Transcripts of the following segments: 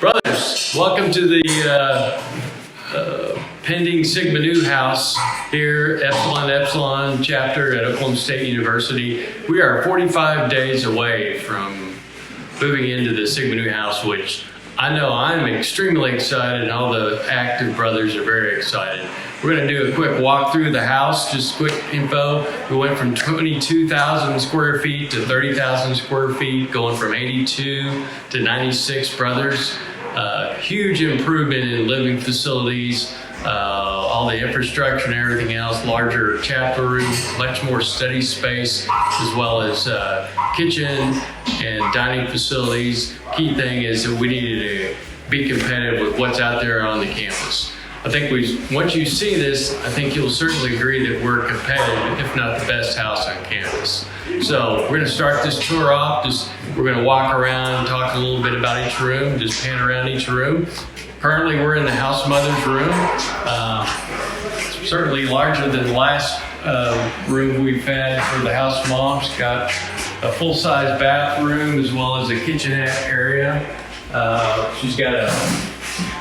Brothers, welcome to the pending Sigma Nu house here, Epsilon Epsilon chapter at Oklahoma State University. We are 45 days away from moving into the Sigma Nu house, which I know I'm extremely excited, and all the active brothers are very excited. We're going to do a quick walk through the house, just quick info. We went from 22,000 square feet to 30,000 square feet, going from 82 to 96 brothers. Huge improvement in living facilities, all the infrastructure and everything else, larger chapter room, much more study space, as well as kitchen and dining facilities. Key thing is that we needed to be competitive with what's out there on the campus. I think once you see this, I think you'll certainly agree that we're competitive, if not the best house on campus. So we're going to start this tour off. We're going to walk around, talk a little bit about each room, just pan around each room. Currently, we're in the house mother's room. Certainly larger than the last room we've had for the house mom's. Got a full-size bathroom as well as a kitchenette area. She's got a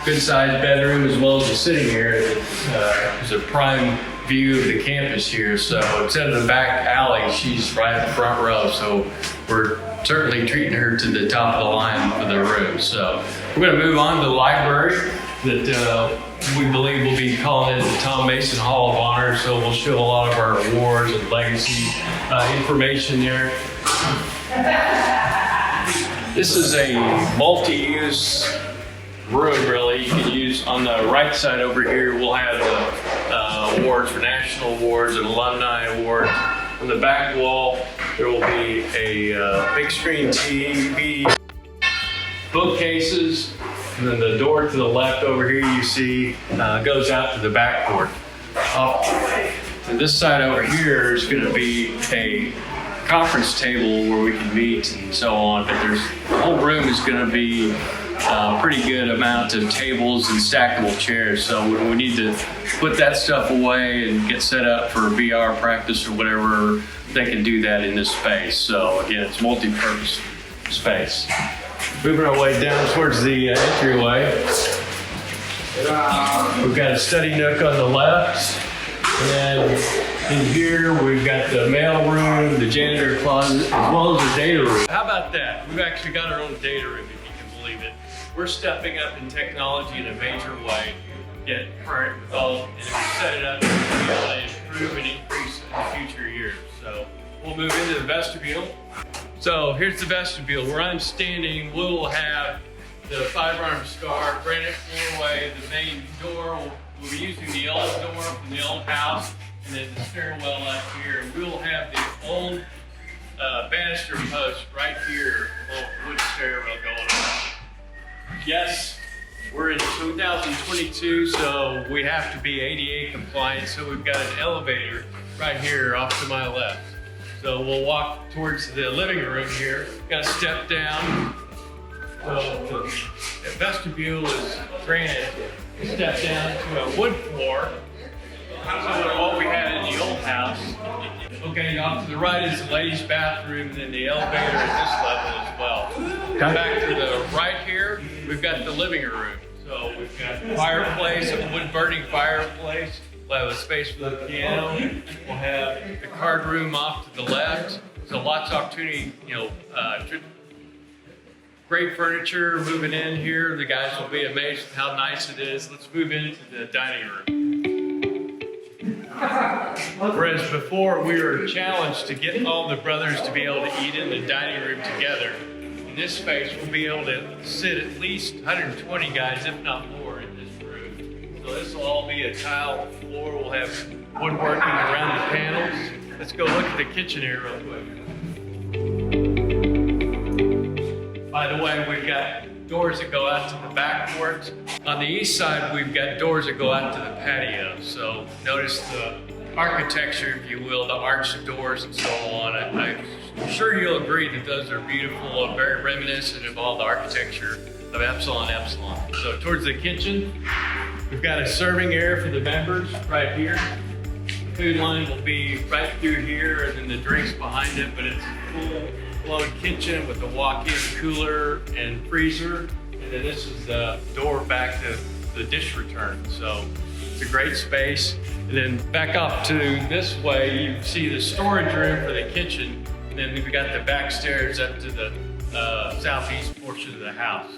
good-sized bedroom as well as a sitting area that is a prime view of the campus here. So instead of the back alley, she's right in the front row. So we're certainly treating her to the top of the line for the room. So we're going to move on to the library that we believe will be calling it the Tom Mason Hall of Honor. So we'll show a lot of our awards and legacy information there. This is a multi-use room, really. You can use on the right side over here. We'll have awards for national awards and alumni awards. On the back wall, there will be a big screen TV, bookcases, and then the door to the left over here you see goes out to the back court. And this side over here is going to be a conference table where we can meet and so on, but the whole room is going to be pretty good amount of tables and stackable chairs. So we need to put that stuff away and get set up for VR practice or whatever. They can do that in this space. So again, it's multi-purpose space. Moving our way down towards the entryway. We've got a study nook on the left. And then in here, we've got the mail room, the janitor closet, as well as the data room. How about that? We've actually got our own data room, if you can believe it. We're stepping up in technology in a major way, get current with all, and we set it up to be able to improve and increase in the future years. So we'll move into the vestibule. So here's the vestibule. Where I'm standing, we'll have the fiber-arm scar, granite floorway, the main door. We'll be using the old door from the old house, and then the stairwell up here. We'll have the old banister post right here, little wood stairwell going on. Yes, we're in 2022, so we have to be ADA compliant, so we've got an elevator right here off to my left. So we'll walk towards the living room here. Got to step down. So the vestibule is granite. Step down to a wood floor. So what we had in the old house. Okay, off to the right is the ladies' bathroom, and then the elevator at this level as well. Come back to the right here, we've got the living room. So we've got a fireplace, a wood-burning fireplace. We'll have a space for the piano. We'll have the card room off to the left. So lots of opportunity, great furniture moving in here. The guys will be amazed at how nice it is. Let's move into the dining room. Whereas before we were challenged to get all the brothers to be able to eat in the dining room together, in this space we'll be able to sit at least 120 guys, if not more, in this room. So this will all be a tile floor. We'll have woodworking around the panels. Let's go look at the kitchen here real quick. By the way, we've got doors that go out to the back porch. On the east side, we've got doors that go out to the patio. So notice the architecture, if you will, the arched doors and so on. I'm sure you'll agree that those are beautiful and very reminiscent of all the architecture of Epsilon Epsilon. So towards the kitchen, we've got a serving area for the members right here. The food line will be right through here, and then the drinks behind it, but it's a full-blown kitchen with a walk-in cooler and freezer. And then this is the door back to the dish return. So it's a great space. And then back up to this way, you see the storage room for the kitchen. And then we've got the back stairs up to the southeast portion of the house.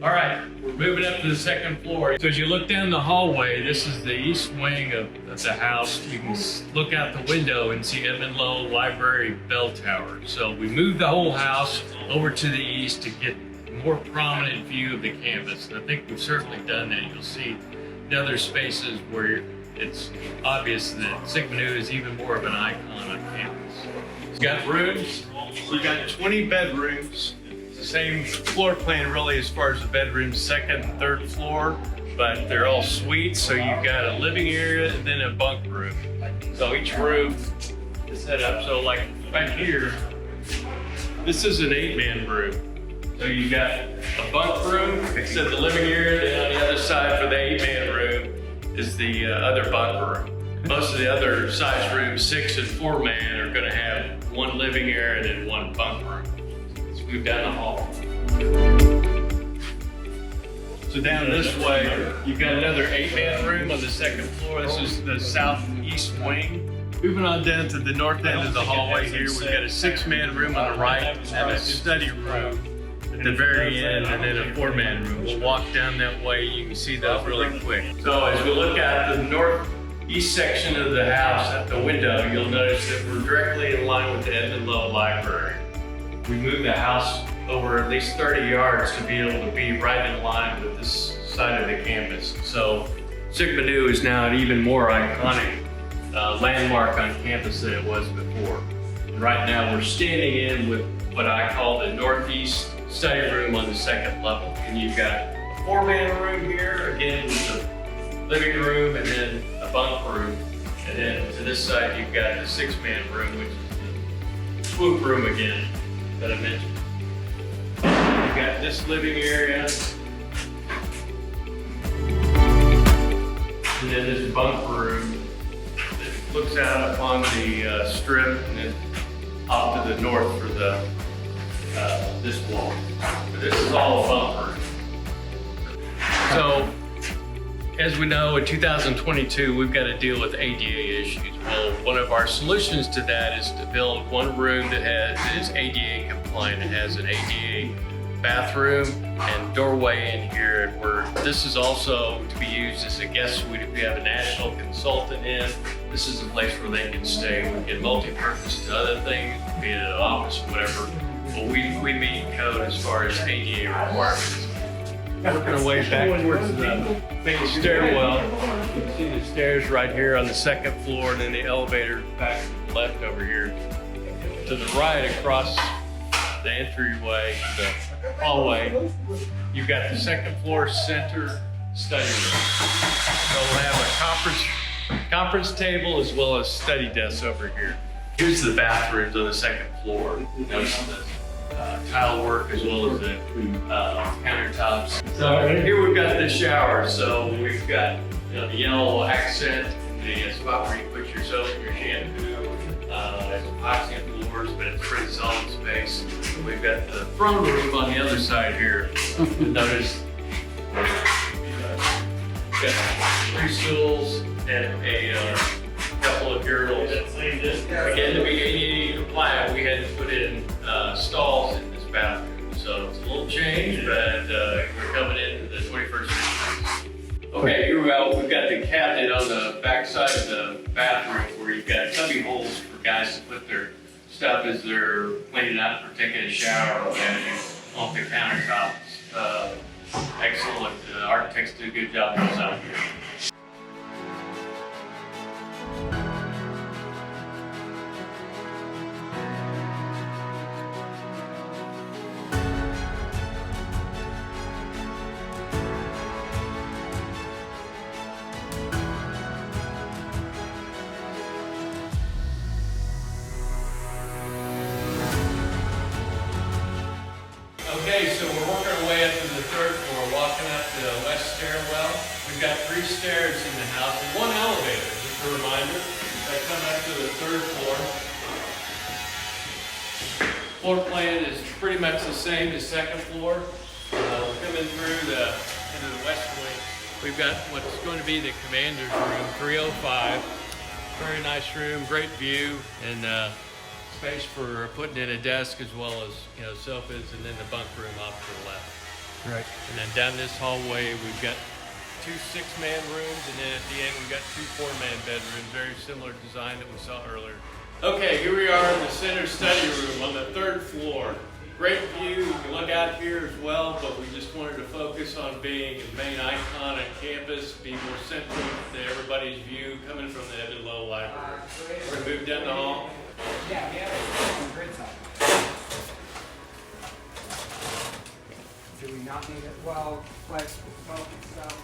All right, we're moving up to the second floor. So as you look down the hallway, this is the east wing of the house. You can look out the window and see Edmund Lowe Library bell tower. So we moved the whole house over to the east to get a more prominent view of the campus. And I think we've certainly done that. You'll see in other spaces where it's obvious that Sigma Nu is even more of an icon on campus. It's got rooms. We've got 20 bedrooms. The same floor plan really as far as the bedrooms, second and third floor, but they're all suites. So you've got a living area and then a bunk room. So each room is set up. So like back here, this is an 8-man room. So you got a bunk room, instead of the living area, and on the other side for the 8-man room is the other bunk room. Most of the other size rooms, 6 and 4-man, are gonna have one living area and then one bunk room. Move down the hall. So down this way, you've got another 8-man room on the second floor. This is the southeast wing. Moving on down to the north end of the hallway here, we've got a 6-man room on the right and a study room at the very end, and then a 4-man room. We'll walk down that way. You can see those really quick. So as we look at the northeast section of the house at the window, you'll notice that we're directly in line with the Edmund Lowe Library. We moved the house over at least 30 yards to be able to be right in line with this side of the campus. So Sigma Nu is now an even more iconic landmark on campus than it was before. And right now we're standing in with what I call the northeast study room on the second level. And you've got a 4-man room here, again with the living room and then a bunk room. And then to this side you've got the 6-man room, which is the swoop room again that I mentioned. You've got this living area, and then this bunk room that looks out upon the strip and then off to the north for the this wall. But this is all a bunk room. So, as we know, in 2022, we've got to deal with ADA issues. Well, one of our solutions to that is to build one room that is ADA compliant. It has an ADA bathroom and doorway in here, where this is also to be used as a guest suite if we have a national consultant in. This is a place where they can stay. We can multi-purpose to other things, be it an office or whatever. But we meet code as far as ADA requirements. Working our way back towards the main stairwell. You can see the stairs right here on the second floor, and then the elevator back to the left over here. To the right across the entryway to the hallway, you've got the second floor center study room. So we'll have a conference table as well as study desks over here. Here's the bathrooms on the second floor. Notice the tile work as well as the countertops. So here we've got the shower. So we've got the yellow accent, the spot where you put your soap and your shampoo. There's epoxy on floors, but it's pretty solid space. We've got the front room on the other side here. Notice we've got 3 stools and a couple of urinals. Again, to be ADA compliant, we had to put in stalls in this bathroom. So it's a little change, but we're coming into the 21st century. Okay, here we go. We've got the cabinet on the back side of the bathroom where you've got cubby holes for guys to put their stuff as they're cleaning up or taking a shower or whatever off the countertops. Excellent. The architects did a good job designing here. Okay, so we're working our way up to the 3rd floor, walking up the west stairwell. we've got 3 stairs in the house and 1 elevator. Just a reminder, I come up to the 3rd floor. Floor plan is pretty much the same as 2nd floor. Coming through into the west wing, we've got what's going to be the commander's room, 305. Very nice room, great view, and space for putting in a desk as well as sofas, and then the bunk room off to the left. Right. And then down this hallway, we've got 2 6-man rooms, and then at the end we've got 2 4-man bedrooms. Very similar design that we saw earlier. Okay, here we are in the center study room on the 3rd floor. Great view. You can look out here as well, but we just wanted to focus on being the main icon at campus, be more central to everybody's view coming from the Edmond Lowe Library. We're going to move down the hall. Yeah, we have it on the grid side. Do we not need it? Well, flex focus stuff.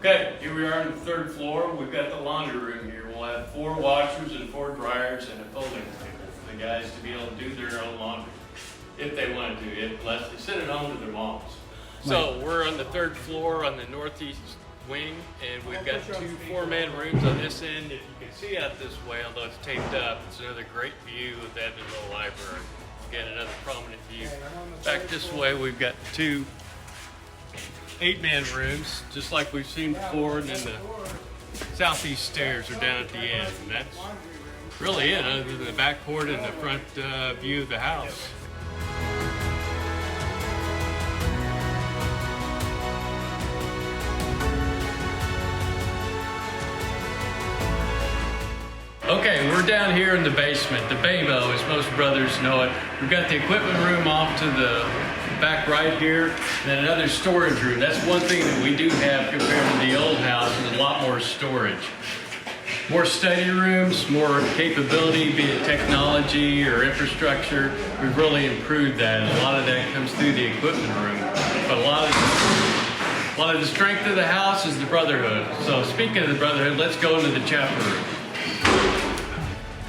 Okay, here we are on the 3rd floor. We've got the laundry room here. We'll have 4 washers and 4 dryers and a folding table for the guys to be able to do their own laundry if they wanted to, unless they send it home to their moms. So we're on the 3rd floor on the northeast wing, and we've got 2 4-man rooms on this end. If you can see out this way, although it's taped up, it's another great view of the Edmond Lowe Library. Again, another prominent view. Back this way, we've got 2 8-man rooms, just like we've seen before, and then the southeast stairs are down at the end. And that's really it, other than the back port and the front view of the house. Okay, we're down here in the basement, the Baymo, as most brothers know it. We've got the equipment room off to the back right here, and then another storage room. That's one thing that we do have compared to the old house, is a lot more storage. More study rooms, more capability, be it technology or infrastructure. We've really improved that, and a lot of that comes through the equipment room. But a lot of the strength of the house is the brotherhood. So speaking of the brotherhood, let's go into the chapter room.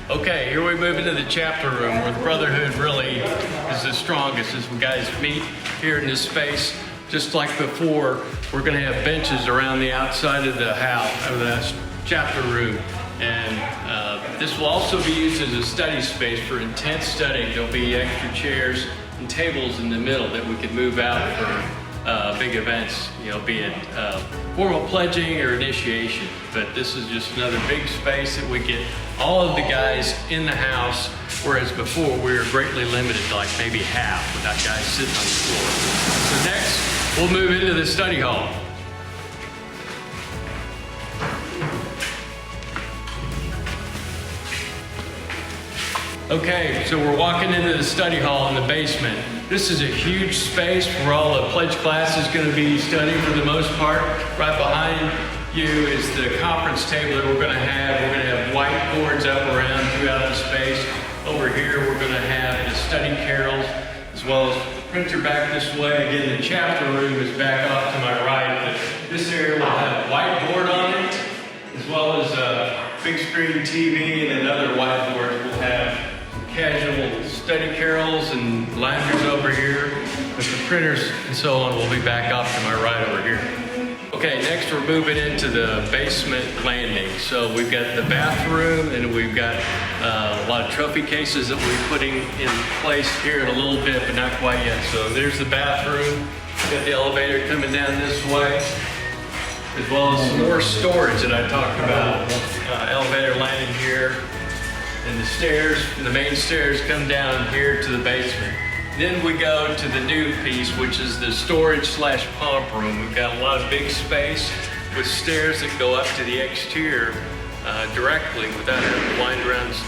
Okay, here we move into the chapter room where the brotherhood really is the strongest as we guys meet here in this space. Just like before, we're going to have benches around the outside of the house, of the chapter room. And this will also be used as a study space for intense studying. There'll be extra chairs and tables in the middle that we could move out for big events, be it formal pledging or initiation. But this is just another big space that we get all of the guys in the house, whereas before we were greatly limited to like maybe half without guys sitting on the floor. So next, we'll move into the study hall. Okay, so we're walking into the study hall in the basement. This is a huge space where all the pledge class is going to be studying for the most part. Right behind you is the conference table that we're going to have. We're going to have whiteboards up around throughout the space. Over here, we're going to have the study carrels, as well as the printer back this way. Again, the chapter room is back off to my right. But this area will have a whiteboard on it, as well as a big screen TV, and then other whiteboards will have casual study carrels and loungers over here, but the printers and so on will be back off to my right over here. Okay, next we're moving into the basement landing. So we've got the bathroom, and we've got a lot of trophy cases that we'll be putting in place here in a little bit, but not quite yet. So there's the bathroom. We've got the elevator coming down this way, as well as some more storage that I talked about. Elevator landing here. And the stairs, the main stairs come down here to the basement. Then we go to the new piece, which is the storage / pump room. We've got a lot of big space with stairs that go up to the exterior directly without having to wind around the stairs.